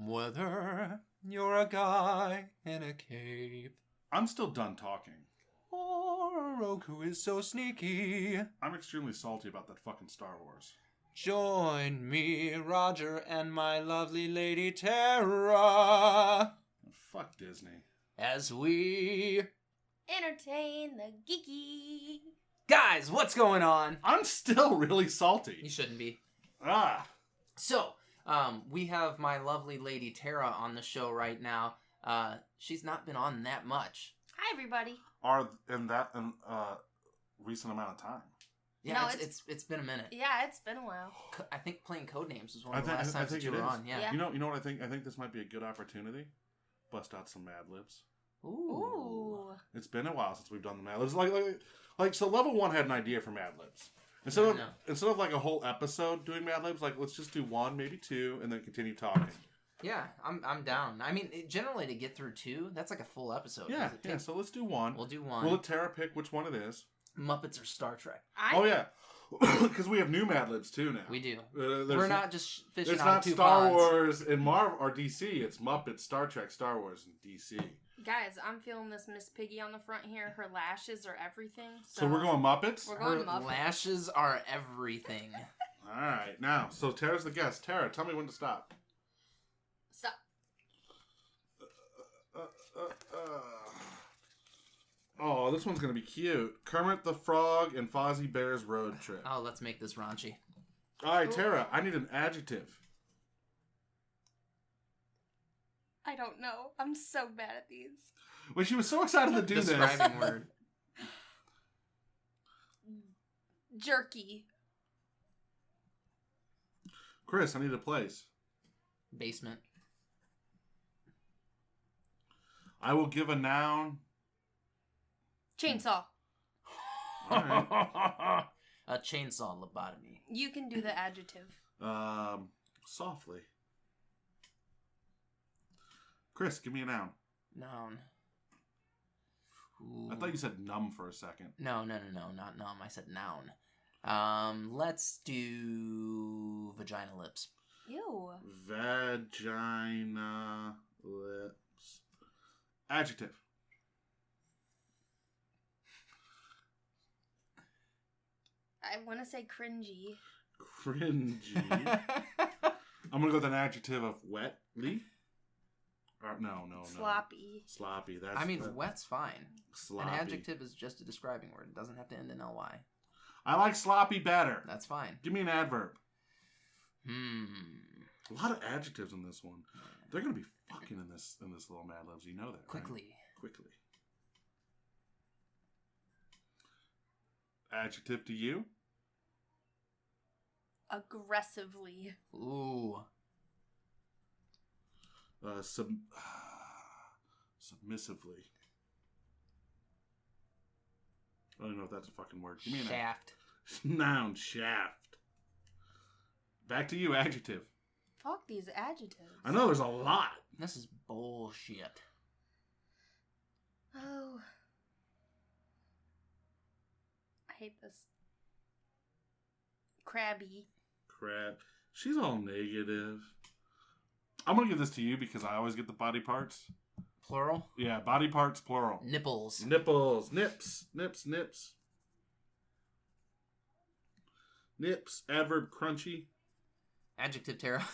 Whether you're a guy in a cape I'm still done talking. or a rogue who is so sneaky, I'm extremely salty about that fucking Star Wars. join me, Roger, and my lovely lady Tara, Fuck Disney. as we... Entertain the geeky. Guys, what's going on? I'm still really salty. You shouldn't be. Ah. So, we have my lovely lady Tara on the show right now. She's not been on that much. Hi, everybody. Are in that recent amount of time. Yeah, No, it's been a minute. Yeah, it's been a while. I think playing Codenames was one of the last times that you were on. Yeah. Yeah. You know what I think? I think this might be a good opportunity. Bust out some Mad Libs. Ooh. It's been a while since we've done the Mad Libs. Like so level 1 had an idea for Mad Libs. Instead of like a whole episode doing Mad Libs, like let's just do 1, maybe 2, and then continue talking. Yeah, I'm down. I mean, generally to get through 2, that's like a full episode. Yeah. So let's do 1. We'll do 1. We'll let Tara pick which one it is. Muppets or Star Trek. Oh yeah, because we have new Mad Libs too now. We do. We're not just fishing It's out not of two Star ponds. Wars and Marvel or DC. It's Muppets, Star Trek, Star Wars, and DC. Guys, I'm feeling this Miss Piggy on the front here. Her lashes are everything. So we're going Muppets? We're going Her Muppets. lashes are everything. All right, now, so Tara's the guest. Tara, tell me when to stop. Stop. Oh, this one's going to be cute. Kermit the Frog and Fozzie Bear's road trip. Oh, let's make this raunchy. All right, Tara, I need an adjective. I don't know. I'm so bad at these. When she was so excited to do this. Describing word. Jerky. Chris, I need a place. Basement. I will give a noun. Chainsaw. All right. A chainsaw lobotomy. You can do the adjective. Softly. Chris, give me a noun. Noun. Ooh. I thought you said numb for a second. No, not numb. I said noun. Let's do vagina lips. Ew. Vagina lips. Adjective. I want to say cringy. Cringy. I'm gonna go with an adjective of wetly. Or, no. Sloppy. Sloppy. Wet's fine. Sloppy. An adjective is just a describing word. It doesn't have to end in ly. I like sloppy better. That's fine. Give me an adverb. A A lot of adjectives in this one. They're gonna be fucking in this little Mad Libs. You know that, Quickly. Right? Quickly. Adjective to you. Aggressively. Ooh. Submissively. I don't know if that's a fucking word. Give me an Shaft. Noun. Shaft. Back to you. Adjective. Fuck these adjectives. I know there's a lot. This is bullshit. Oh. I hate this. Crabby. Crap. She's all negative. I'm gonna give this to you because I always get the body parts. Plural? Yeah, body parts, plural. Nipples. Nipples. Nips. Nips. Nips. Adverb, crunchy. Adjective, Tara.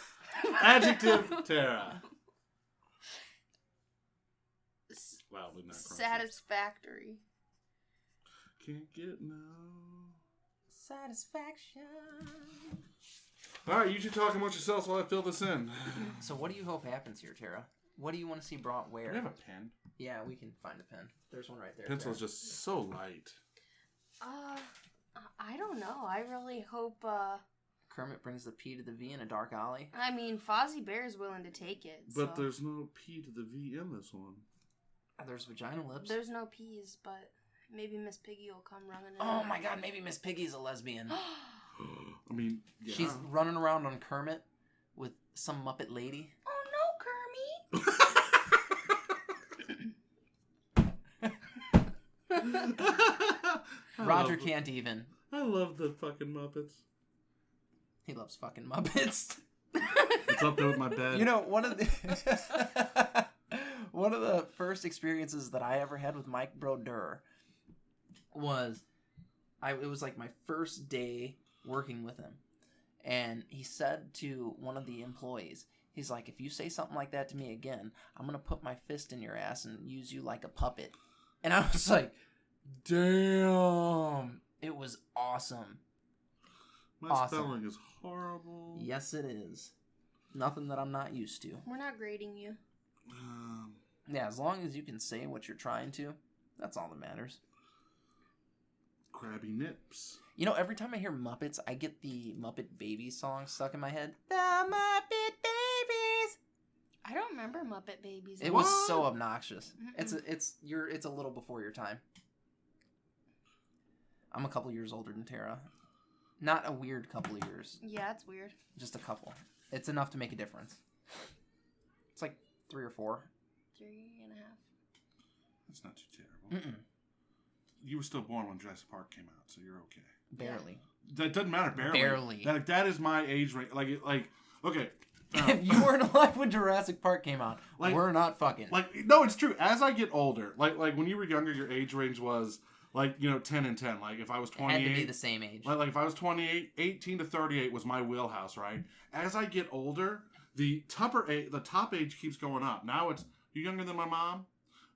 Adjective, Tara. Wow, not crunchy. Satisfactory. Can't get no satisfaction. Alright, you two talk amongst yourselves while I fill this in. So what do you hope happens here, Tara? What do you want to see brought where? Do you have a pen? Yeah, we can find a pen. There's one right there. Pencil's just so light. I don't know. I really hope, Kermit brings the P to the V in a dark alley. I mean, Fozzie Bear is willing to take it. But so. there's no P to the V in this one. There's vagina lips. There's no P's, but maybe Miss Piggy will come running in. Oh my god, maybe Miss Piggy's a lesbian. I mean, yeah. She's running around on Kermit with some Muppet lady. Oh no, Kermit! Roger can't even. I love the fucking Muppets. He loves fucking Muppets. It's up there with my bed. You know, one of the first experiences that I ever had with Mike Brodeur was it was like my first day working with him, and he said to one of the employees, he's like, if you say something like that to me again, I'm gonna put my fist in your ass and use you like a puppet. And I was like, damn, it was awesome. My spelling is horrible. Yes, it is. Nothing that I'm not used to. We're not grading you. Yeah, as long as you can say what you're trying to, that's all that matters. Crabby Nips. You know, every time I hear Muppets, I get the Muppet Babies song stuck in my head. The Muppet Babies. I don't remember Muppet Babies. It was so obnoxious. Mm-mm. It's a little before your time. I'm a couple years older than Tara. Not a weird couple of years. Yeah, it's weird. Just a couple. It's enough to make a difference. It's like 3 or 4. 3.5. That's not too terrible. Mm-mm. You were still born when Jurassic Park came out, so you're okay. Barely. That doesn't matter. Barely. That is my age range. Like okay. If you weren't alive when Jurassic Park came out, we're not fucking. No, it's true. As I get older, like when you were younger, your age range was 10 and 10. Like if I was 28, had to be the same age. Like if I was 28, 18 to 38 was my wheelhouse, right? As I get older, the top age keeps going up. Now it's, you younger than my mom?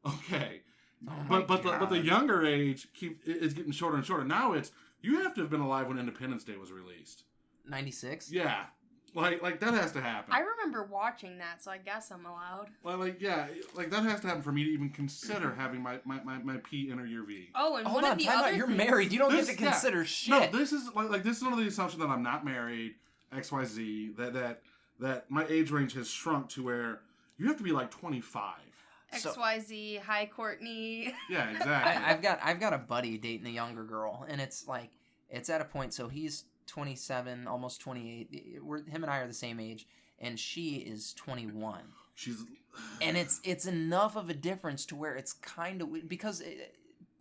Okay. Oh but the younger age is getting shorter and shorter. Now it's, you have to have been alive when Independence Day was released. 96? Yeah. Like that has to happen. I remember watching that, so I guess I'm allowed. Well, that has to happen for me to even consider having my P enter your V. Oh, and hold one on, of the time other out. You're things... married. You don't get to consider shit. No, this is this is under the assumption that I'm not married. XYZ. That my age range has shrunk to where you have to be like 25. XYZ, hi Courtney. Yeah, exactly. I've got a buddy dating a younger girl, and it's at a point. So he's 27, almost 28. Him and I are the same age, and she is 21. And it's enough of a difference to where it's kind of, because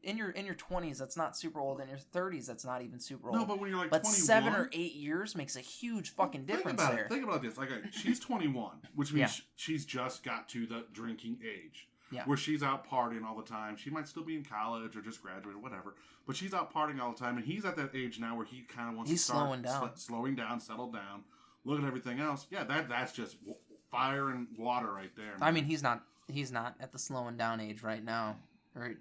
in your 20s that's not super old, in your 30s that's not even super old. No, but when you're 21, 7 or 8 years makes a huge fucking difference there. Think about this. She's 21, which means she's just got to the drinking age. Yeah. Where she's out partying all the time. She might still be in college or just graduated, whatever. But she's out partying all the time, and he's at that age now where he kind of wants to start slowing down, settle down, look at everything else. Yeah, that's just fire and water right there. Man. I mean, he's not at the slowing down age right now, or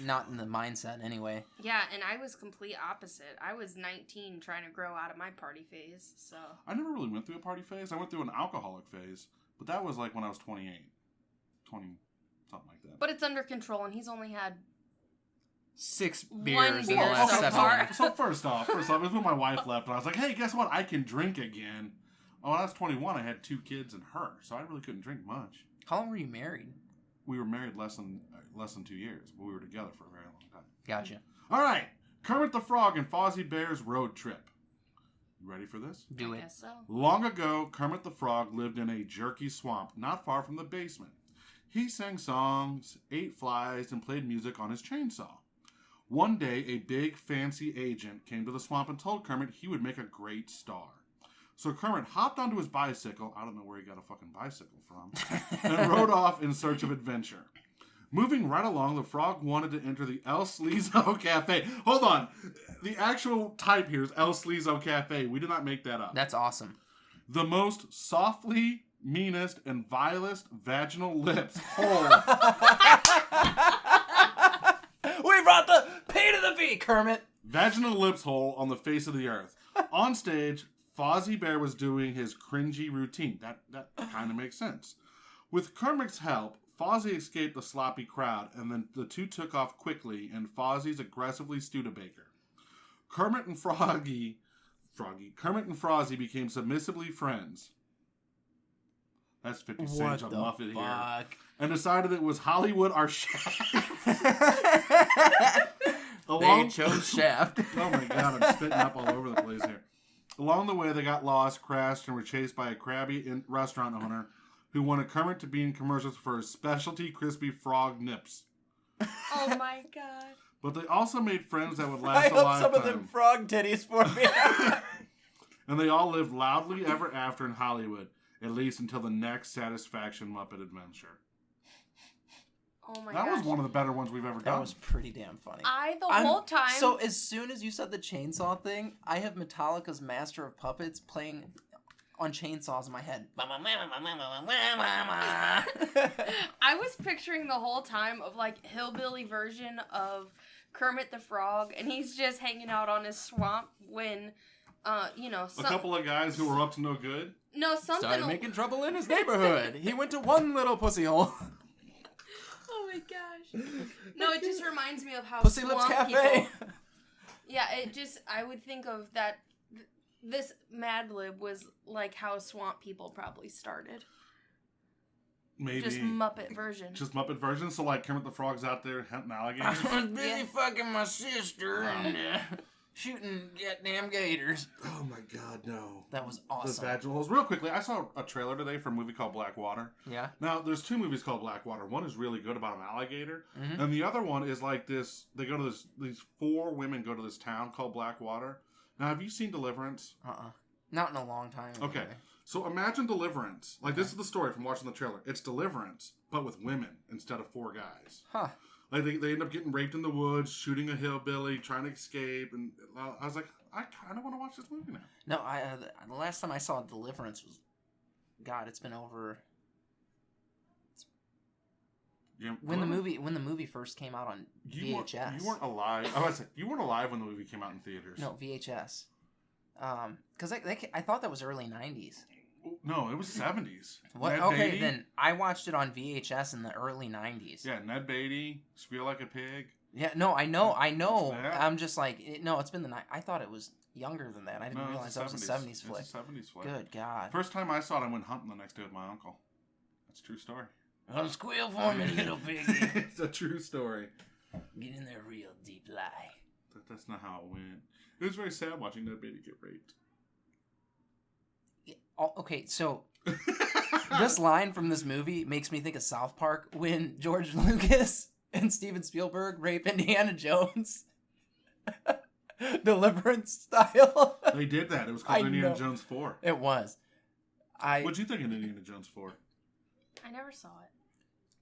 not in the mindset anyway. Yeah, and I was complete opposite. I was 19 trying to grow out of my party phase, so... I never really went through a party phase. I went through an alcoholic phase, but that was when I was 28. 20... something like that. But it's under control, and he's only had 6 beers in the beer last so 7 far. years. So first off, it was when my wife left, and I was like, hey, guess what? I can drink again. Oh, when I was 21, I had 2 kids and her, so I really couldn't drink much. How long were you married? We were married less than 2 years, but we were together for a very long time. Gotcha. All right, Kermit the Frog and Fozzie Bear's road trip. You ready for this? Do it. I guess so. Long ago, Kermit the Frog lived in a jerky swamp not far from the basement. He sang songs, ate flies, and played music on his chainsaw. One day, a big, fancy agent came to the swamp and told Kermit he would make a great star. So Kermit hopped onto his bicycle, I don't know where he got a fucking bicycle from, and rode off in search of adventure. Moving right along, the frog wanted to enter the El Sleazo Cafe. Hold on. The actual type here is El Sleazo Cafe. We did not make that up. That's awesome. The most softly, meanest, and vilest vaginal lips hole. We brought the P to the V, Kermit. Vaginal lips hole on the face of the earth. On stage, Fozzie Bear was doing his cringy routine. That kind of makes sense. With Kermit's help, Fozzie escaped the sloppy crowd, and then the two took off quickly in Fozzie's aggressively Studebaker. Kermit and Frozzie became submissively friends. That's 50 Cent of Muffet here. And decided it was Hollywood or Shaft. They chose Shaft. Oh my god, I'm spitting up all over the place here. Along the way, they got lost, crashed, and were chased by a crabby restaurant owner who wanted Kermit to be in commercials for his specialty crispy frog nips. Oh my god. But they also made friends that would last a hope lifetime. some of them frog titties for me. And they all lived loudly ever after in Hollywood. At least until the next Satisfaction Muppet Adventure. Oh my That gosh. was one of the better ones we've ever done. That was pretty damn funny. Whole time. So as soon as you said the chainsaw thing, I have Metallica's Master of Puppets playing on chainsaws in my head. I was picturing the whole time of like hillbilly version of Kermit the Frog, and he's just hanging out on his swamp when, a couple of guys who were up to no good. No, something. Started making trouble in his neighborhood. He went to one little pussy hole. Oh my gosh. No, it just reminds me of how Pussy Lips swamp Cafe. people... Yeah, I would think of that. This Mad Lib was like how swamp people probably started. Maybe. Just Muppet version. Just Muppet version. So like Kermit the Frog's out there hunting alligators. I was busy fucking my sister and shooting goddamn gators. Oh my god, no. That was The awesome. vaginal holes. Real quickly, I saw a trailer today for a movie called Black Water. Yeah. Now, there's two movies called Black Water. One is really good about an alligator. Mm-hmm. And the other one is like this. They go to these four women go to this town called Black Water. Now, have you seen Deliverance? Not in a long time. Okay. Anyway. So imagine Deliverance. Like, this is the story from watching the trailer. It's Deliverance, but with women instead of four guys. Huh. Like, they end up getting raped in the woods, shooting a hillbilly, trying to escape. And I was like, I kind of want to watch this movie now. No, the last time I saw Deliverance was, God, it's been over. Yeah, When the movie first came out on VHS. You weren't alive. I was like, you weren't alive when the movie came out in theaters. No, VHS. Because I thought that was early 90s. No, it was 70s. What? Ned Okay, Beatty. then I watched it on VHS in the early 90s. Yeah, Ned Beatty, Squeal Like a Pig. Yeah, no, I know. Yeah. I'm just like, it's been the night. I thought it was younger than that. I didn't realize that was a 70s flick. It's a 70s flick. Good God. First time I saw it, I went hunting the next day with my uncle. That's a true story. Well, squeal for me, little piggy. It's a true story. Get in there real deep lie. That's not how it went. It was very sad watching Ned Beatty get raped. Yeah, okay, so this line from this movie makes me think of South Park when George Lucas and Steven Spielberg rape Indiana Jones. Deliverance style. They did that. It was called I Indiana know. Jones 4. It was. What'd you think of Indiana Jones 4? I never saw it.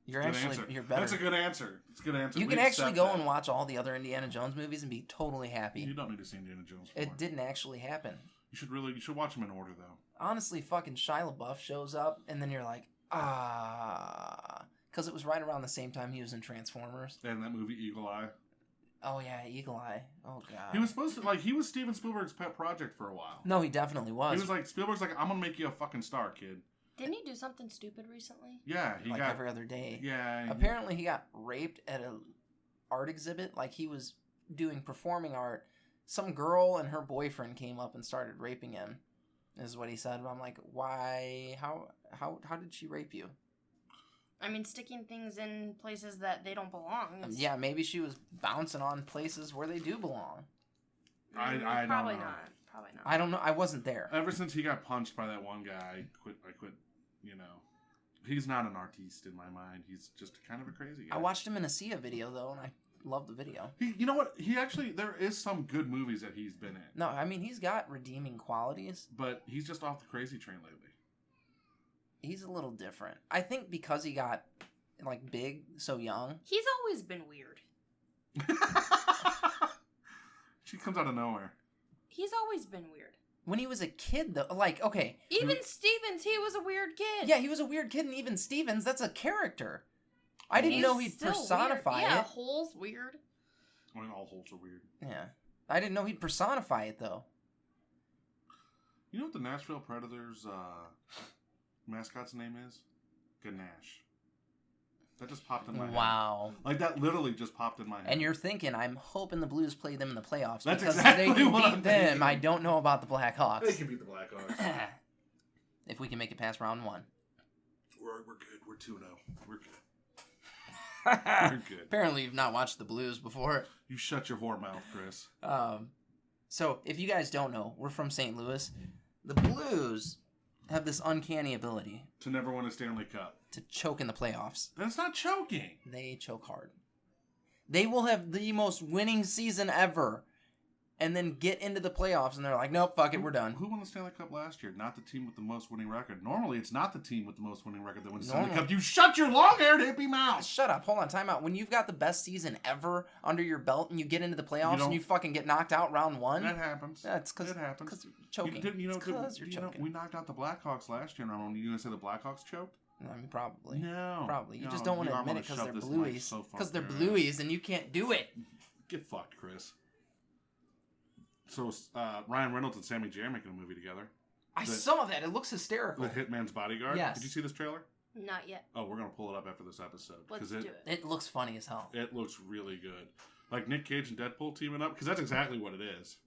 You're Good actually answer. you're better. That's a good answer. It's a good answer. You We can actually accept go that. and watch all the other Indiana Jones movies and be totally happy. You don't need to see Indiana Jones 4. It didn't actually happen. You should watch them in order though. Honestly, fucking Shia LaBeouf shows up, and then you're like, because it was right around the same time he was in Transformers. And that movie Eagle Eye. Oh yeah, Eagle Eye. Oh god. He was supposed to he was Steven Spielberg's pet project for a while. No, he definitely was. He was like Spielberg's like, I'm gonna make you a fucking star, kid. Didn't he do something stupid recently? Yeah, he like got every other day. Yeah. Apparently, he got raped at a art exhibit. Like he was doing performing art. Some girl and her boyfriend came up and started raping him. Is what he said. But I'm like, why? How did she rape you? I mean, sticking things in places that they don't belong. Yeah, maybe she was bouncing on places where they do belong. I don't Probably know. not. Probably not. I don't know. I wasn't there. Ever since he got punched by that one guy, I quit. You know, he's not an artiste in my mind. He's just kind of a crazy guy. I watched him in a Sia video though, and I loved the video. You know what? There is some good movies that he's been in. No, I mean he's got redeeming qualities. But he's just off the crazy train lately. He's a little different. I think because he got like big so young. He's always been weird. She comes out of nowhere. He's always been weird. When he was a kid though, like okay. Even Stevens, he was a weird kid. Yeah, he was a weird kid, and even Stevens, that's a character. I didn't know he'd still personify weird. Yeah, it. Hole's weird. I mean, all holes are weird. Yeah. I didn't know he'd personify it though. You know what the Nashville Predators mascot's name is? Ganache. That just popped in my head. Wow. Like, that literally just popped in my head. And you're thinking, I'm hoping the Blues play them in the playoffs. That's because exactly if they can what beat I'm them, thinking. I don't know about the Blackhawks. They can beat the Blackhawks. If we can make it past round one. We're good. We're 2-0. We're good. We're good. Apparently you've not watched the Blues before. You shut your whore mouth, Chris. So, if you guys don't know, we're from St. Louis. The Blues have this uncanny ability To never win a Stanley Cup. to choke in the playoffs. That's not choking. They choke hard. They will have the most winning season ever, and then get into the playoffs, and they're like, nope, fuck it, we're done. Who won the Stanley Cup last year? Not the team with the most winning record. Normally, it's not the team with the most winning record that wins the Stanley Cup. You shut your long-haired hippie mouth! Shut up. Hold on, time out. When you've got the best season ever under your belt, and you get into the playoffs, and you fucking get knocked out round one? That happens. That's because it happens. Because you're choking. You're choking. We knocked out the Blackhawks last year in round one. You going to say the Blackhawks choked? I mean, probably. No. Probably. You just don't want to admit it because they're blueies. Because they're blueies, and you can't do it. Get fucked, Chris. So, Ryan Reynolds and Sammy J are making a movie together. I saw that. It looks hysterical. The Hitman's Bodyguard? Yes. Did you see this trailer? Not yet. Oh, we're going to pull it up after this episode. Let's do it. It looks funny as hell. It looks really good. Like Nick Cage and Deadpool teaming up, because that's exactly what it is.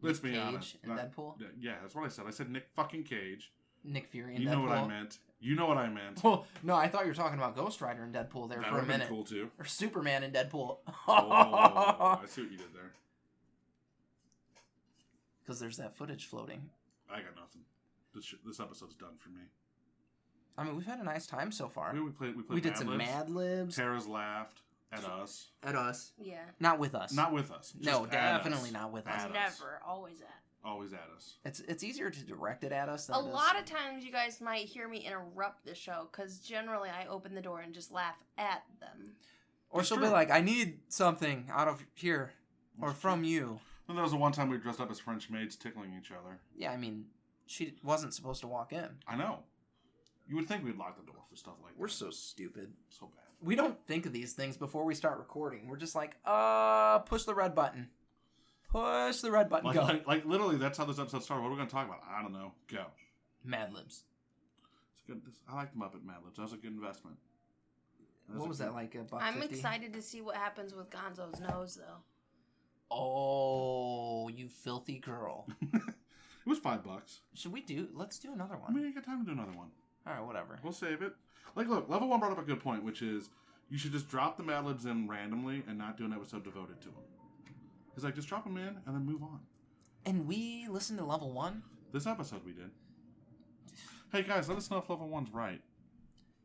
Let's be honest. Nick Cage and Deadpool? Yeah, that's what I said. I said Nick fucking Cage. Nick Fury and Deadpool. You know what I meant. You know what I meant. Well, no, I thought you were talking about Ghost Rider and Deadpool there for a minute. That would be cool, too. Or Superman and Deadpool. Oh, I see what you did there. Because there's that footage floating. I got nothing. This episode's done for me. I mean, we've had a nice time so far. We did some Mad Libs. Tara's laughed at us. At us. Yeah. Not with us. Not with us. No, definitely not with us. Never. Always at. Always at us. It's easier to direct it at us than a lot of times you guys might hear me interrupt the show because generally I open the door and just laugh at them. Or she'll be like, I need something out of here or from you. And there was the one time we dressed up as French maids tickling each other. Yeah, I mean, she wasn't supposed to walk in. I know. You would think we'd lock the door for stuff like that. We're so stupid. So bad. We don't think of these things before we start recording. We're just like, push the red button. Push the red button, go. Like literally, that's how this episode started. What are we going to talk about? I don't know. Go. Mad Libs. It's good. I like the Muppet Mad Libs. That was a good investment. What was that, like $1.50? I'm excited to see what happens with Gonzo's nose, though. Oh, you filthy girl. It was $5. Let's do another one. I mean, I got time to do another one. All right, whatever. We'll save it. Like, look, Level 1 brought up a good point, which is you should just drop the Mad Libs in randomly and not do an episode devoted to them. It's like, just drop them in and then move on. And we listened to Level 1? This episode we did. Hey, guys, let us know if Level 1's right.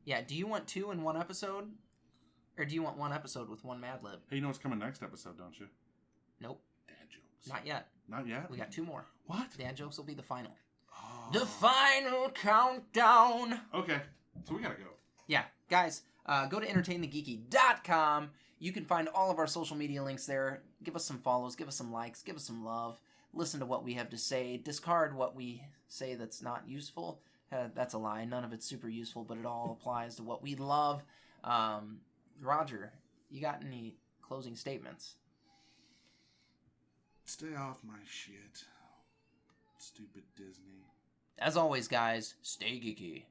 Yeah, do you want 2 in one episode? Or do you want one episode with one Mad Lib? Hey, you know what's coming next episode, don't you? Nope. Dad jokes. Not yet. Not yet? We got 2 more. What? Dad jokes will be the final. Oh. The final countdown! Okay, so we gotta go. Yeah, guys, go to entertainthegeeky.com. You can find all of our social media links there. Give us some follows, give us some likes, give us some love. Listen to what we have to say. Discard what we say that's not useful. That's a lie. None of it's super useful, but it all applies to what we love. Roger, you got any closing statements? Stay off my shit. Stupid Disney. As always, guys, stay geeky.